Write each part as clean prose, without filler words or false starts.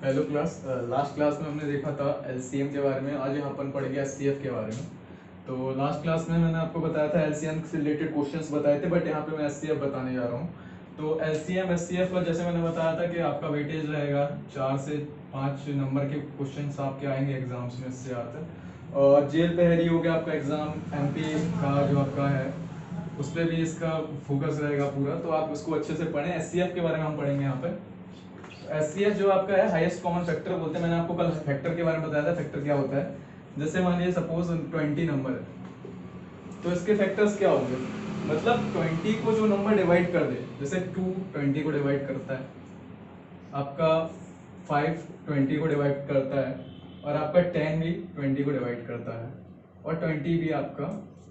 Hello class. Last class में हमने देखा था एलसीएम के बारे में। आज यहाँ अपन पढ़ेंगे एचसीएफ के बारे में। तो लास्ट क्लास में मैंने आपको बताया था एलसीएम से रिलेटेड क्वेश्चंस बताए थे, बट यहाँ पे मैं एचसीएफ बताने जा रहा हूँ। तो एलसीएम एचसीएफ का जैसे मैंने बताया था कि आपका वेटेज रहेगा 4 से 5 नंबर के क्वेश्चंस आपके आएंगे एग्जाम्स में इससे आते। और जेल पहरी हो गया आपका एग्जाम एमपी का जो आपका है, उस पर भी इसका फोकस रहेगा पूरा, तो आप उसको अच्छे से पढ़ें। एचसीएफ के बारे में हम पढ़ेंगे यहाँ पे। एचसीएफ जो आपका है हाईएस्ट कॉमन फैक्टर बोलते हैं। मैंने आपको कल फैक्टर के बारे में बताया था फैक्टर क्या होता है। जैसे मान लीजिए सपोज 20 नंबर है, तो इसके फैक्टर्स क्या होंगे, मतलब 20 को जो नंबर डिवाइड कर दे, जैसे 2 20 को डिवाइड करता है, आपका 5 20 को डिवाइड करता है, और आपका 10 भी 20 को डिवाइड करता है, और 20 भी आपका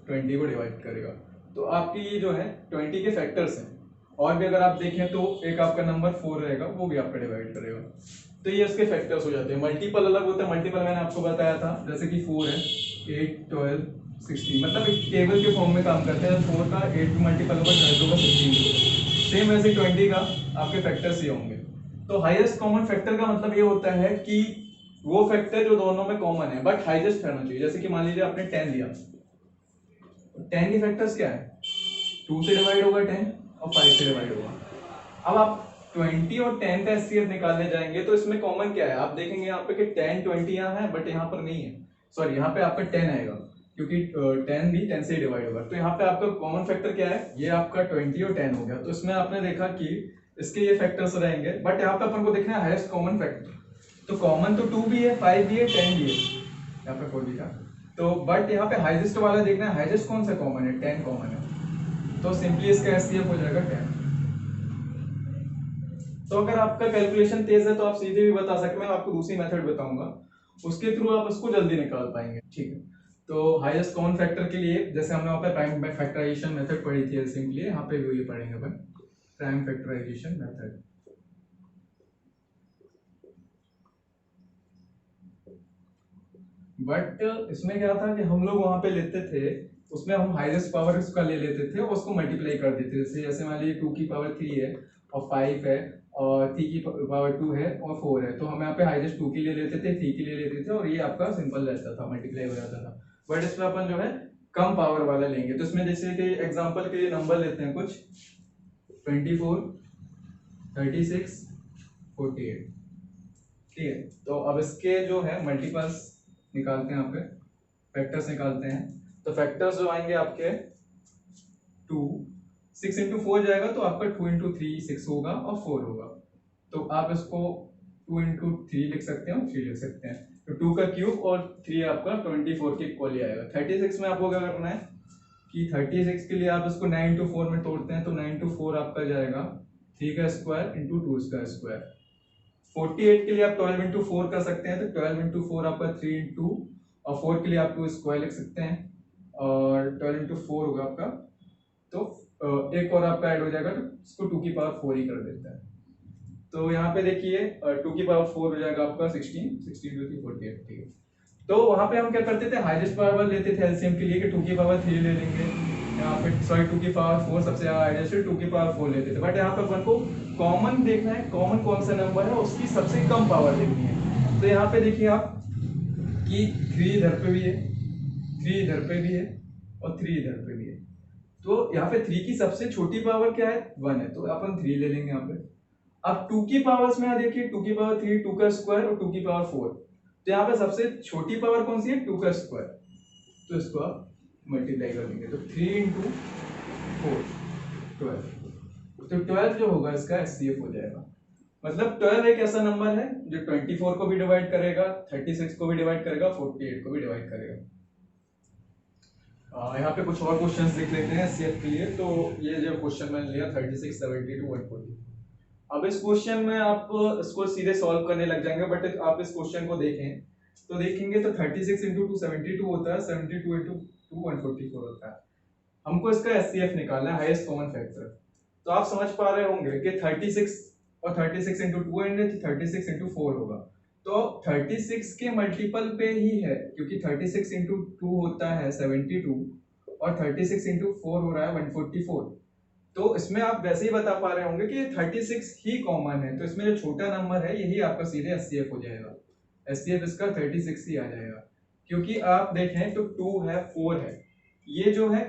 20 को डिवाइड करेगा। तो आपकी ये जो है 20 के फैक्टर्स हैं। और भी अगर आप देखें तो एक आपका नंबर 4 रहेगा, वो भी आपका डिवाइड करेगा। तो ये इसके फैक्टर्स हो जाते हैं। मल्टीपल अलग होता है। मल्टीपल मैंने आपको बताया था, जैसे कि 4 है, 8 12 16, मतलब एक टेबल के फॉर्म में काम करते हैं। 4 का 8 मल्टीपल होगा, 12 का 16। सेम ऐसे 20 का आपके फैक्टर्स ये होंगे। तो हाईएस्ट कॉमन फैक्टर का मतलब ये होता है कि वो फैक्टर जो दोनों में कॉमन है बट हाईएस्ट रहना चाहिए। जैसे कि मान लीजिए आपने 10 लिया, 10 के फैक्टर्स क्या है, 2 से डिवाइड होगा 10 और 5 से डिवाइड होगा। अब आप 20 और 10 का एचसीएफ निकालने जाएंगे तो इसमें कॉमन क्या है, आप देखेंगे यहाँ पे कि 10 20 यहाँ है, बट यहाँ पर नहीं है। सॉरी, यहाँ पे आपका 10 आएगा, क्योंकि 10 भी 10 से ही डिवाइड होगा। तो यहाँ पे आपका कॉमन फैक्टर क्या है, ये आपका 20 और 10 हो गया। तो इसमें आपने देखा कि इसके ये फैक्टर्स रहेंगे, बट यहाँ पे अपन को देखना है हाईएस्ट कॉमन फैक्टर। तो कॉमन तो 2 भी है, 5 भी है, 10 भी है, यहाँ पे 4 लिखा। तो बट यहाँ पे हाईएस्ट वाला देखना है, हाईएस्ट कौन सा कॉमन है, 10 कॉमन है। तो सिंपली इसका एचसीएफ हो जाएगा 10। तो अगर आपका कैलकुलेशन तेज है तो आप सीधे भी बता सकते हैं, मैं आपको दूसरी मेथड बताऊंगा, उसके थ्रू आप उसको जल्दी निकाल पाएंगे। ठीक है। तो हाईएस्ट कॉमन फैक्टर के लिए जैसे हमने वहाँ पे प्राइम फैक्टराइजेशन मेथड पढ़ी थी एलसीएम के लिए, यहाँ पे भी ये पढ़ेंगे अपन, प्राइम फैक्टराइजेशन मेथड। बट इसमें क्या था कि हम लोग वहां पे लेते थे, उसमें हम हाईएस्ट पावर उसका ले लेते थे और उसको मल्टीप्लाई कर देते थे। जैसे जैसे मान लीजिए 2 की पावर 3 है और 5 है और 3 की पावर 2 है और 4 है, तो हम यहाँ पे हाईएस्ट 2 के लिए लेते थे, 3 के लिए लेते थे, और ये आपका सिंपल रहता था, मल्टीप्लाई हो जाता था। बट इसमें अपन जो है कम पावर वाला लेंगे। तो इसमें जैसे कि एग्जाम्पल के लिए नंबर लेते हैं कुछ 24 36 48। ठीक है। तो अब इसके जो है मल्टीपल्स निकालते हैं, यहाँ पे फैक्टर्स निकालते हैं। तो फैक्टर्स जो आएंगे आपके 2 6 इंटू 4 जाएगा, तो आपका 2 इंटू 3 6 होगा और 4 होगा। तो आप इसको 2 इंटू 3 लिख सकते हैं और 3 लिख सकते हैं। तो 2 का क्यूब और 3 आपका 24 के इक्वल ही आएगा। 36 में आपको क्या करना है कि 36 के लिए आप इसको 9 इंटू 4 में तोड़ते हैं, तो 9 इंटू 4 आपका जाएगा 3 का स्क्वायर इंटू 2 का स्क्वायर। 48 के लिए आप 12 इंटू 4 कर सकते हैं, तो 12 इंटू 4 आपका 3 इंटू, और 4 के लिए आप 2 स्क्वायर लिख सकते हैं, और 12 इंटू 4 होगा आपका। तो एक और आपका ऐड हो जाएगा, तो इसको 2 की पावर 4 ही कर देता है। तो यहाँ पे देखिए 2 की पावर 4 हो जाएगा आपका 16 16 2 की 48। ठीक है। तो वहां पे हम क्या करते थे, हाईएस्ट पावर लेते थे एलसीएम के लिए कि 2 की पावर 3 ले लेंगे, यहाँ पे सॉरी 2 की पावर 4 सबसे ज्यादा हाईएस्ट है, 2 की पावर 4 लेते थे। बट यहाँ पे अपन को कॉमन देखना है, कॉमन कौन सा नंबर है उसकी सबसे कम पावर देखनी है। तो यहाँ पे देखिए आप कि 3 इधर पे भी है, 3 इधर पे भी है, और 3 इधर पे भी है। तो यहाँ पे 3 की सबसे छोटी पावर क्या है, 1 है, तो अपन 3 ले लेंगे यहाँ पे। अब 2 की पावर्स में देखिए, 2 की पावर 3, 2 का स्क्वायर और 2 की पावर 4। तो यहाँ पे सबसे छोटी पावर कौन सी है, 2 का स्क्वायर। तो इसको आप मल्टीप्लाई कर देंगे, तो 3 इंटू 4 12। तो 12 जो होगा इसका एचसीएफ हो जाएगा। मतलब 12 एक ऐसा नंबर है जो 24 को भी डिवाइड करेगा, 36 को भी डिवाइड करेगा, 48 को भी डिवाइड करेगा। यहाँ पे कुछ और क्वेश्चंस देख लेते हैं एचसीएफ के लिए। तो ये जो क्वेश्चन मैंने लिया 36 72 140। अब इस क्वेश्चन में आप इसको सीधे सॉल्व करने लग जाएंगे, बट आप इस क्वेश्चन को देखें तो देखेंगे तो 36 इंटू 2 72 होता है, 72 इंटू 2 144 होता है। हमको इसका एचसीएफ निकालना है, हाईएस्ट कॉमन फैक्टर। तो आप समझ पा रहे होंगे कि 36 और 36 इंटू 2 एंड 36 इंटू 4 होगा। तो 36 के मल्टीपल पे ही है, क्योंकि 36 इंटू 2 होता है 72 और 36 इंटू 4 हो रहा है 144। तो इसमें आप वैसे ही बता पा रहे होंगे कि 36 ही कॉमन है, तो इसमें जो छोटा नंबर है यही आपका सीधे एचसीएफ हो जाएगा। एचसीएफ इसका 36 ही आ जाएगा, क्योंकि आप देखें तो 2 है 4 है, ये जो है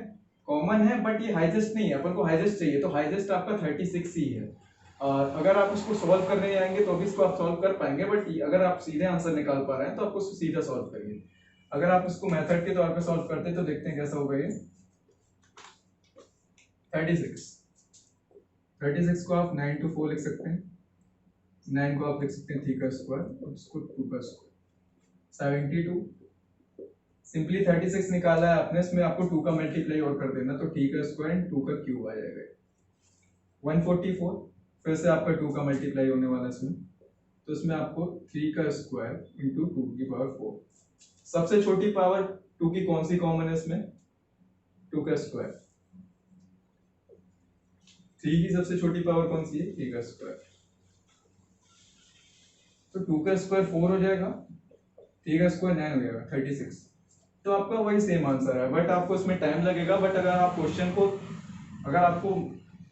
कॉमन है बट ये हाईजेस्ट नहीं है, अपन को हाईजेस्ट चाहिए, तो हाईजेस्ट आपका 36 ही है। और अगर आप इसको सॉल्व करने जाएंगे तो भी इसको आप सॉल्व कर पाएंगे, बट अगर आप सीधे आंसर निकाल पा रहे हैं तो आप उसको सीधा सॉल्व करिए। अगर आप इसको मेथड के तौर पे सॉल्व करते हैं तो देखते हैं कैसा होगा ये। 36 को आप 9 to 4 लिख सकते हैं, 9 को आप लिख सकते हैं 3 का स्क्वायर और इसको 2 का स्क्वायर, 72। सिंपली 36 निकाला है आपने, इसमें आपको 2 का मल्टीप्लाई और कर देना, तो 3 का स्क्वायर एंड 2 का क्यूब आ जाएगा। 144, फिर से आपका 2 का मल्टीप्लाई होने वाला है इसमें, तो इसमें आपको 3 का स्क्वायर इंटू 2 की पावर 4। सबसे छोटी पावर 2 की कौन सी कॉमन है इसमें? 2 का स्क्वायर। 3 की सबसे छोटी पावर कौन सी है? 3 का स्क्वायर। तो 2 का स्क्वायर 4 हो जाएगा, 3 का स्क्वायर 9 हो जाएगा, 36। तो आपका वही सेम आंसर है, बट आपको इसमें टाइम लगेगा। बट अगर आप क्वेश्चन को, अगर आपको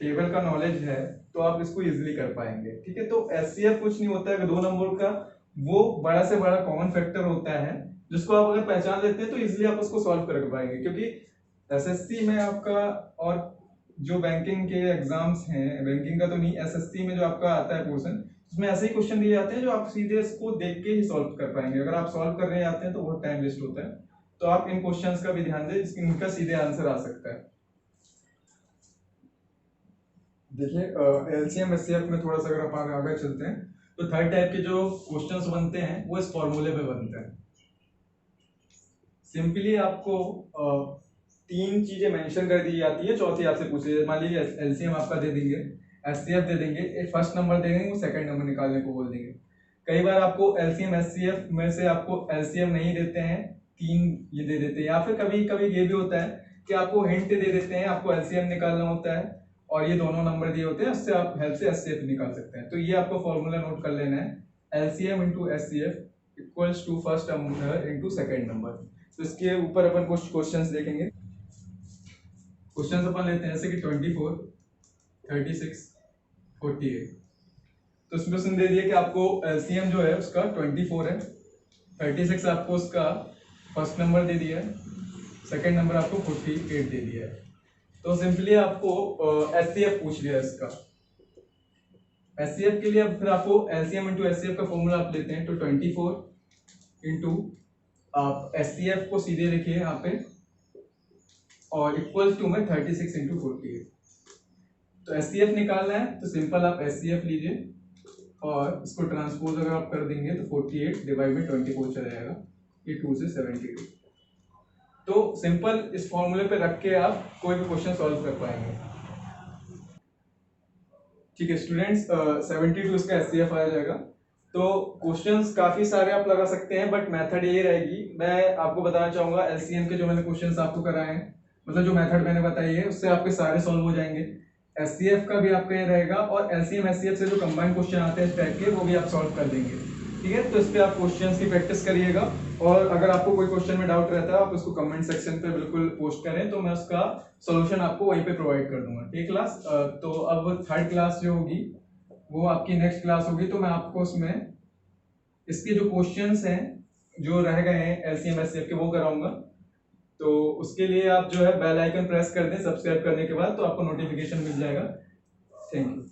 टेबल का नॉलेज है तो आप इसको इजीली कर पाएंगे। ठीक है, तो एचसीएफ कुछ नहीं होता है, 2 नंबर का वो बड़ा से बड़ा कॉमन फैक्टर होता है, जिसको आप अगर पहचान लेते हैं तो इजीली आप उसको सॉल्व कर पाएंगे। क्योंकि एसएससी में आपका, और जो बैंकिंग के एग्जाम्स हैं, बैंकिंग का तो नहीं, एसएससी में जो आपका आता है पोर्शन, उसमें ऐसे ही क्वेश्चन दिए जाते हैं जो आप सीधे इसको देख के ही सॉल्व कर पाएंगे। अगर आप सॉल्व करने जाते हैं तो बहुत टाइम वेस्ट होता है, तो आप इन क्वेश्चंस का भी ध्यान दें, इनका सीधे आंसर आ सकता है। देखिए एलसीएम एचसीएफ में थोड़ा सा अगर आप आगे चलते हैं तो थर्ड टाइप के जो क्वेश्चंस बनते हैं वो इस फॉर्मूले पे बनते हैं। सिंपली आपको 3 चीजें मेंशन कर दी जाती है, चौथी आपसे पूछ लीजिए। मान लीजिए एलसीएम आपका दे देंगे, एचसीएफ दे देंगे, एक फर्स्ट नंबर दे देंगे, वो सेकंड नंबर निकालने को बोल देंगे। कई बार आपको एलसीएम एचसीएफ में से आपको एलसीएम नहीं देते हैं, 3 ये दे देते हैं, या फिर कभी कभी ये भी होता है कि आपको हिंट दे देते हैं, आपको एलसीएम निकालना होता है और ये दोनों नंबर दिए होते हैं, उससे आप हेल्प से एचसीएफ निकाल सकते हैं। तो ये आपको फॉर्मूला नोट कर लेना है, LCM into HCF equals to first number into second number. तो इसके ऊपर अपन कुछ क्वेश्चंस देखेंगे। क्वेश्चंस अपन लेते हैं जैसे कि 24, 36, 48। तो इसमें उसने दे दिया कि आपको एलसीएम जो है उसका 24 है, 36 आपको उसका फर्स्ट नंबर दे दिया है, सेकेंड नंबर आपको 48 दे दिया है। तो सिंपली आपको एचसीएफ पूछ लिया इसका। एचसीएफ के लिए अब फिर आपको एलसीएम इंटू एचसीएफ का फॉर्मूला आप लेते हैं, तो 24 इंटू आप एचसीएफ को सीधे लिखिए यहाँ पे और इक्वल टू में 36 इंटू 48। तो एचसीएफ निकालना है तो सिंपल आप एचसीएफ लीजिए और इसको ट्रांसपोज अगर आप कर देंगे तो 48 डिवाइड में 24 चला जाएगा, ये 2 से 72। तो सिंपल इस फॉर्मूले पे रख के आप कोई भी क्वेश्चन सॉल्व कर पाएंगे। ठीक है स्टूडेंट्स, 72 इसका एचसीएफ आ जाएगा। तो क्वेश्चंस काफी सारे आप लगा सकते हैं, बट मेथड ये रहेगी। मैं आपको बताना चाहूंगा एलसीएम के जो मैंने क्वेश्चंस आपको कराए हैं, मतलब जो मेथड मैंने बताई है उससे आपके सारे सॉल्व हो जाएंगे। एचसीएफ का भी आपका ये रहेगा और एलसीएम एचसीएफ से जो कंबाइंड क्वेश्चन आते हैं इस टाइप के, वो भी आप सॉल्व कर देंगे। ठीक है, तो इस पे आप क्वेश्चंस की प्रैक्टिस करिएगा और अगर आपको कोई क्वेश्चन में डाउट रहता है आप उसको कमेंट सेक्शन पे बिल्कुल पोस्ट करें, तो मैं उसका सॉल्यूशन आपको वहीं पे प्रोवाइड कर दूंगा। ठीक क्लास, तो अब थर्ड क्लास जो होगी वो आपकी नेक्स्ट क्लास होगी, तो मैं आपको उसमें इसके जो क्वेश्चंस हैं जो रह गए हैं एलसीएम एचसीएफ के वो कराऊंगा। तो उसके लिए आप जो है बेल आइकन प्रेस कर दें सब्सक्राइब करने के बाद, तो आपको नोटिफिकेशन मिल जाएगा। Thank you.